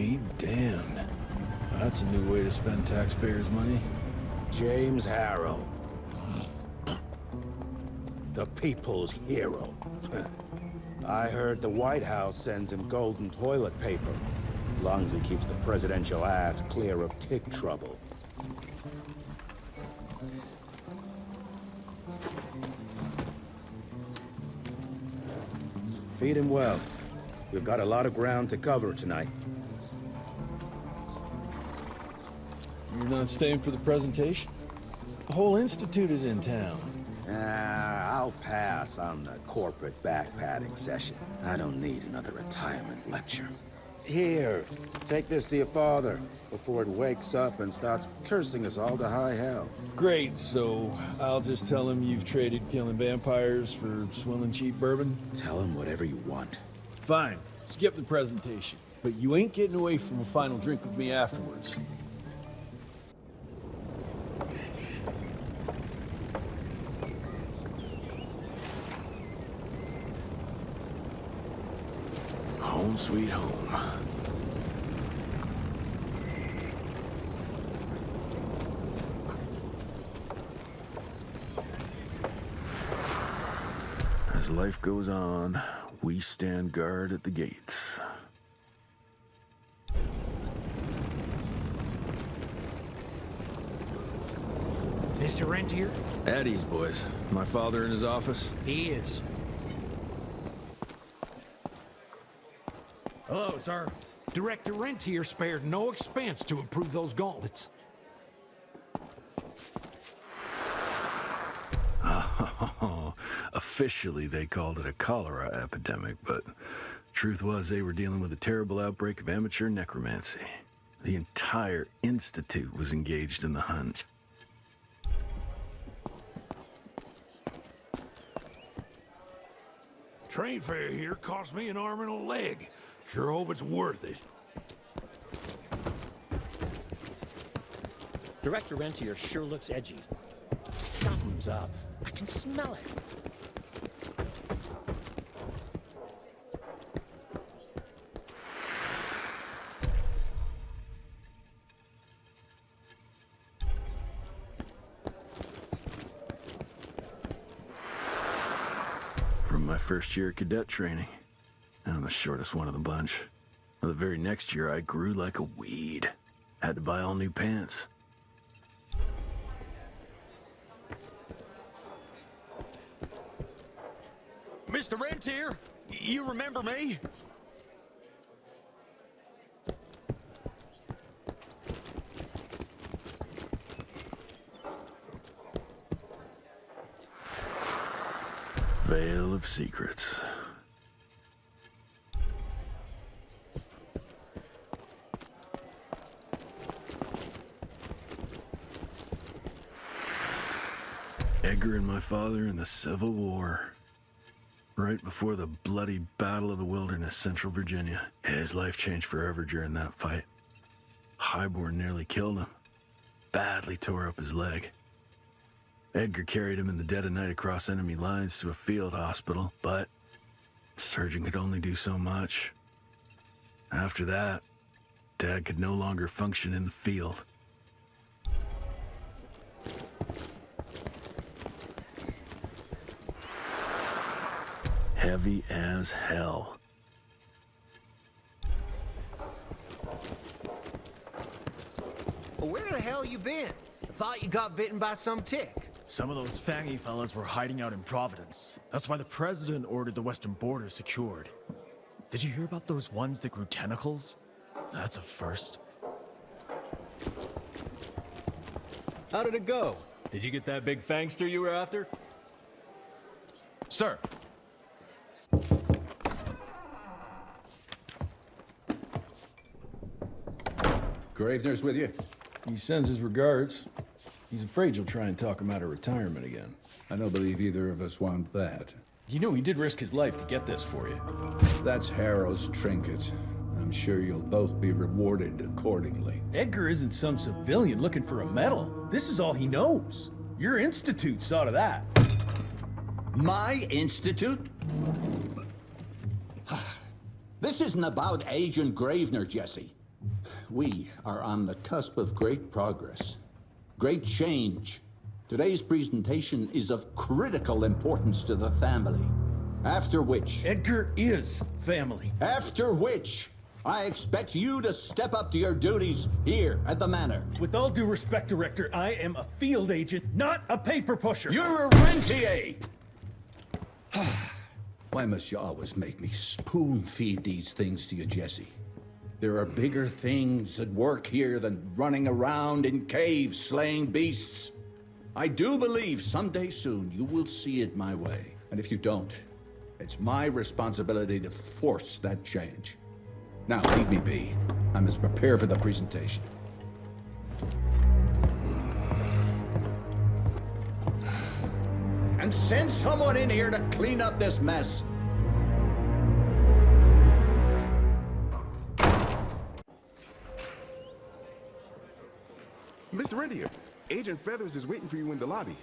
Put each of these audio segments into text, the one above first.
be damned. That's a new way to spend taxpayers' money. James Harrow. The people's hero. I heard the White House sends him golden toilet paper. As long as he keeps the presidential ass clear of tick trouble. Feed him well. We've got a lot of ground to cover tonight. You're not staying for the presentation? The whole institute is in town. I'll pass on the corporate backpatting session. I don't need another retirement lecture. Here, take this to your father before it wakes up and starts cursing us all to high hell. Great, so I'll just tell him you've traded killing vampires for swilling cheap bourbon? Tell him whatever you want. Fine, skip the presentation. But you ain't getting away from a final drink with me afterwards. Home sweet home. As life goes on, we stand guard at the gates. Mr. Rentier? At ease, boys. My father in his office? He is. Hello, sir. Director Rentier spared no expense to improve those gauntlets. Oh, officially they called it a cholera epidemic, but truth was they were dealing with a terrible outbreak of amateur necromancy. The entire institute was engaged in the hunt. Train fare here cost me an arm and a leg. Sure hope it's worth it. Director Rentier sure looks edgy. Something's up. I can smell it. From my first year of cadet training. I'm the shortest one of the bunch. Well, the very next year, I grew like a weed. Had to buy all new pants. Mr. Rentier, you remember me? Veil of Secrets. Edgar and my father in the Civil War. Right before the bloody Battle of the Wilderness, Central Virginia. His life changed forever during that fight. Highborn nearly killed him. Badly tore up his leg. Edgar carried him in the dead of night across enemy lines to a field hospital, but the surgeon could only do so much. After that, Dad could no longer function in the field. Heavy as hell. Well, where the hell you been? I thought you got bitten by some tick. Some of those fangy fellas were hiding out in Providence. That's why the president ordered the western border secured. Did you hear about those ones that grew tentacles? That's a first. How did it go? Did you get that big fangster you were after? Sir. Gravener's with you? He sends his regards. He's afraid you'll try and talk him out of retirement again. I don't believe either of us want that. You know he did risk his life to get this for you. That's Harrow's trinket. I'm sure you'll both be rewarded accordingly. Edgar isn't some civilian looking for a medal. This is all he knows. Your institute saw to that. My institute? This isn't about Agent Gravener, Jesse. we are on the cusp of great progress. Great change. Today's presentation is of critical importance to the family. After which... Edgar is family. After which, I expect you to step up to your duties here at the Manor. With all due respect, Director, I am a field agent, not a paper pusher. You're a rentier! Why must you always make me spoon-feed these things to you, Jesse? There are bigger things at work here than running around in caves slaying beasts. I do believe someday soon you will see it my way. And if you don't, it's my responsibility to force that change. Now, leave me be. I must prepare for the presentation. And send someone in here to clean up this mess. Mr. Rentier, Agent Feathers is waiting for you in the lobby.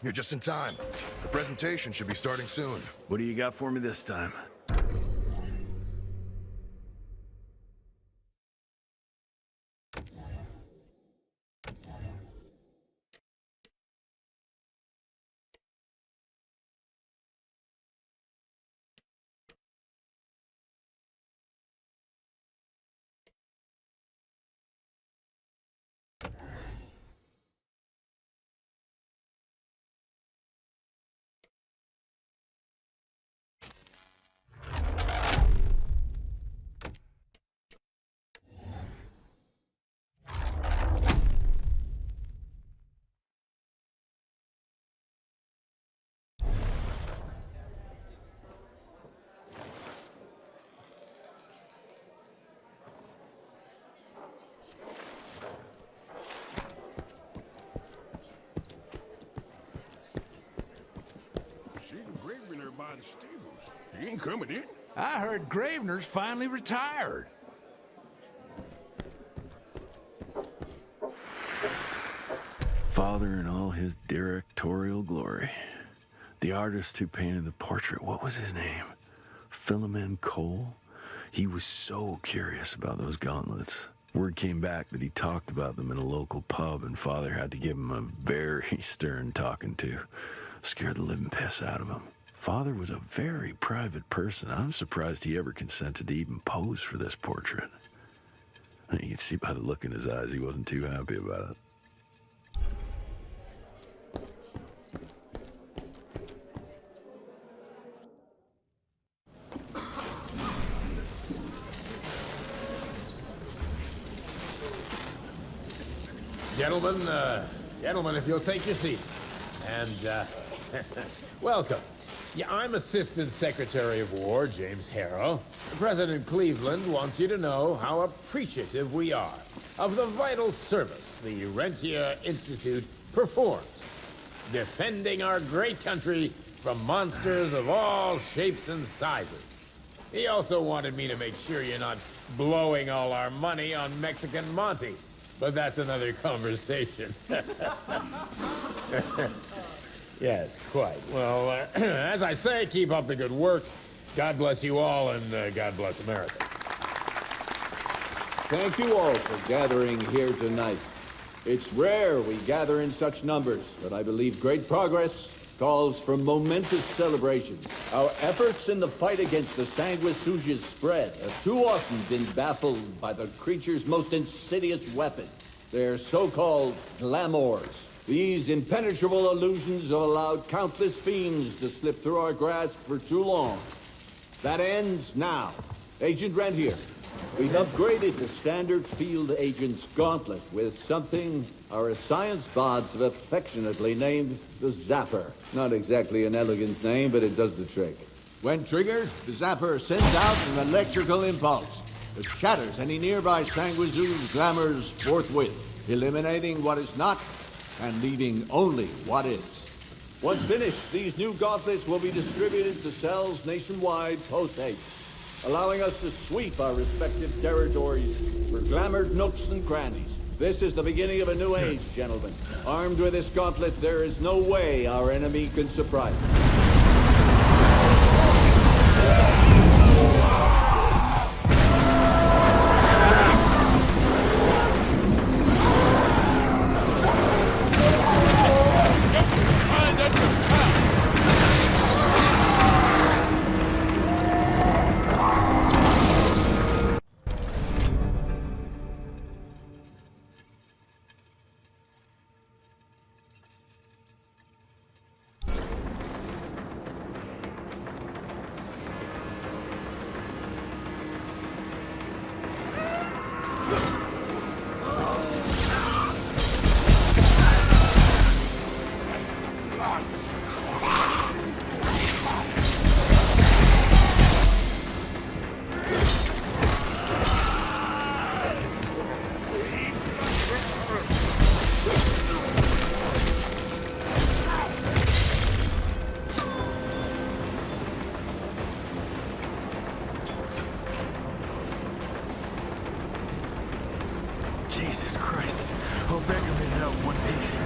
You're just in time. The presentation should be starting soon. What do you got for me this time? By the stables. He ain't coming in. I heard Gravener's finally retired. Father in all his directorial glory. The artist who painted the portrait, what was his name? Philomen Cole? He was so curious about those gauntlets. Word came back that he talked about them in a local pub, and Father had to give him a very stern talking to. Scared the living piss out of him. Father was a very private person. I'm surprised he ever consented to even pose for this portrait. You can see by the look in his eyes he wasn't too happy about it. Gentlemen, if you'll take your seats. And, welcome. Yeah, I'm Assistant Secretary of War, James Harrow. President Cleveland wants you to know how appreciative we are of the vital service the Rentier Institute performs, defending our great country from monsters of all shapes and sizes. He also wanted me to make sure you're not blowing all our money on Mexican Monty, but that's another conversation. Yes, quite. Well, as I say, keep up the good work. God bless you all, and God bless America. Thank you all for gathering here tonight. It's rare we gather in such numbers, but I believe great progress calls for momentous celebration. Our efforts in the fight against the sanguisuga's spread have too often been baffled by the creature's most insidious weapon, their so-called glamours. These impenetrable illusions have allowed countless fiends to slip through our grasp for too long. That ends now. Agent Rentier, we've upgraded the standard field agent's gauntlet with something our science bots have affectionately named the Zapper. Not exactly an elegant name, but it does the trick. When triggered, the Zapper sends out an electrical impulse that shatters any nearby sanguisuga's glamours forthwith, eliminating what is not and leaving only what is. Once finished, these new gauntlets will be distributed to cells nationwide post-haste, allowing us to sweep our respective territories for glamored nooks and crannies. This is the beginning of a new age, gentlemen. Armed with this gauntlet, there is no way our enemy can surprise us. Jesus Christ. Hope Edgar made it out in one piece.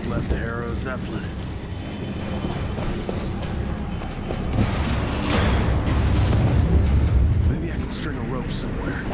Left the Harrow Zeppelin. Maybe I can string a rope somewhere.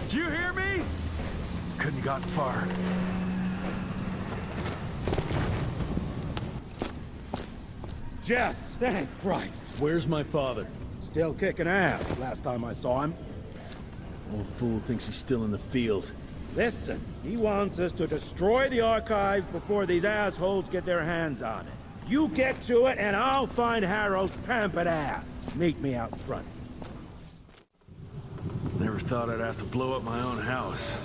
Did you hear me? Couldn't have gotten far. Jess, thank Christ. Where's my father? Still kicking ass last time I saw him. Old fool thinks he's still in the field. Listen, he wants us to destroy the archives before these assholes get their hands on it. You get to it and I'll find Harrow's pampered ass. Meet me out front. Never thought I'd have to blow up my own house.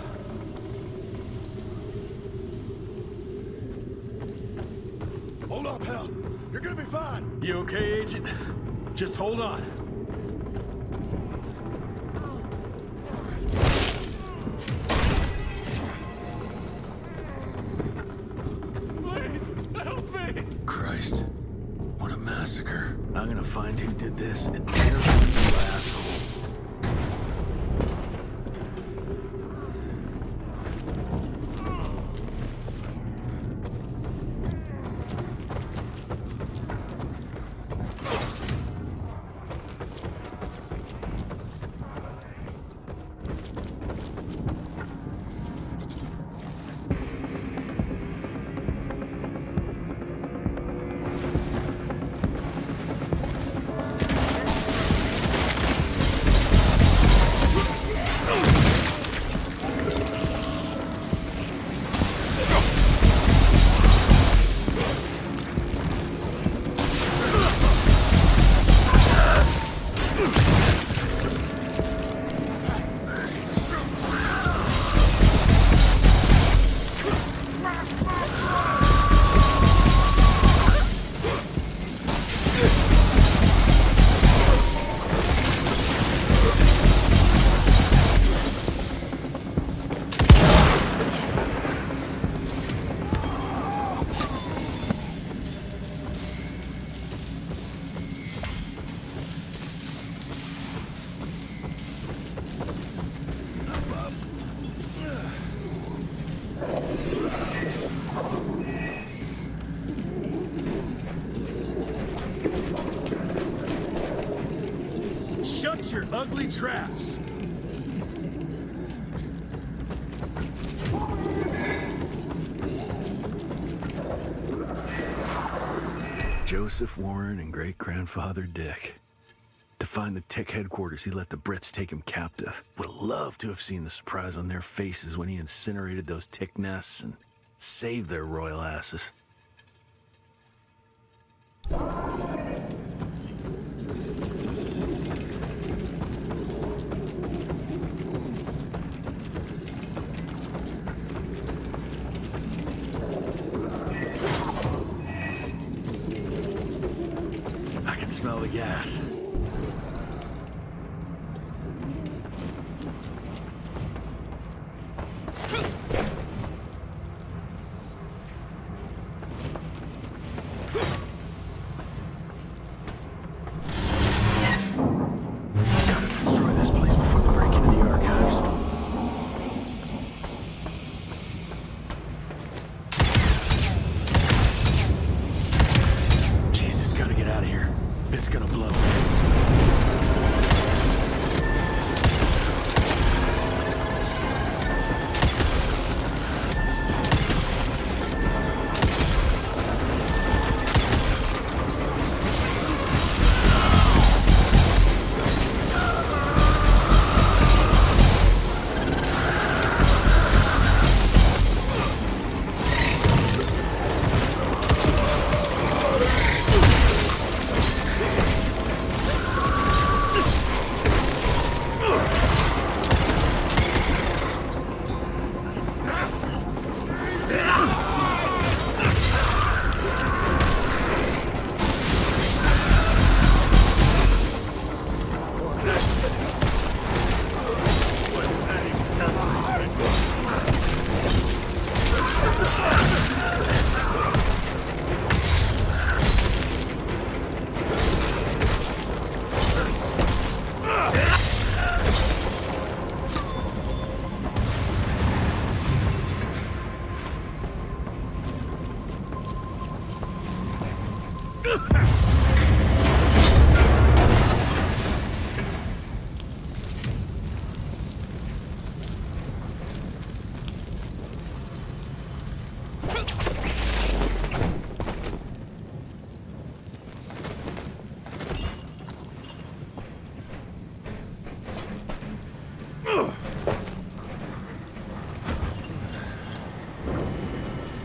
Hold up, Hal. You're gonna be fine. You okay, Agent? Just hold on. Please, help me! Christ, what a massacre. I'm gonna find who did this and tear them, you asshole. Shut your ugly traps! Joseph Warren and great-grandfather Dick. To find the Tick headquarters, he let the Brits take him captive. Would have loved to have seen the surprise on their faces when he incinerated those Tick nests and saved their royal asses. I can smell the gas. Gotta destroy this place before they break into the archives. Jesus, gotta get out of here. It's gonna blow.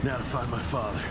Now to find my father.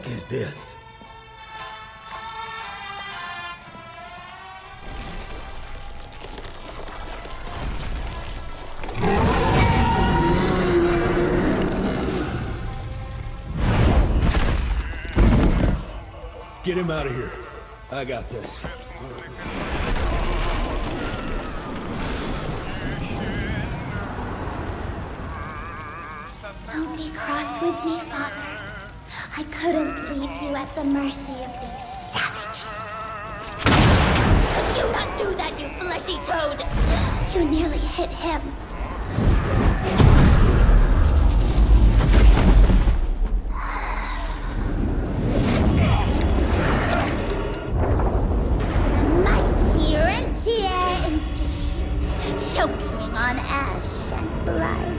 fuck is this? Get him out of here. I got this. Don't be cross with me, Father. I couldn't leave you at the mercy of these savages. Could you not do that, you fleshy toad? You nearly hit him. The mighty Rentier Institute, choking on ash and blood.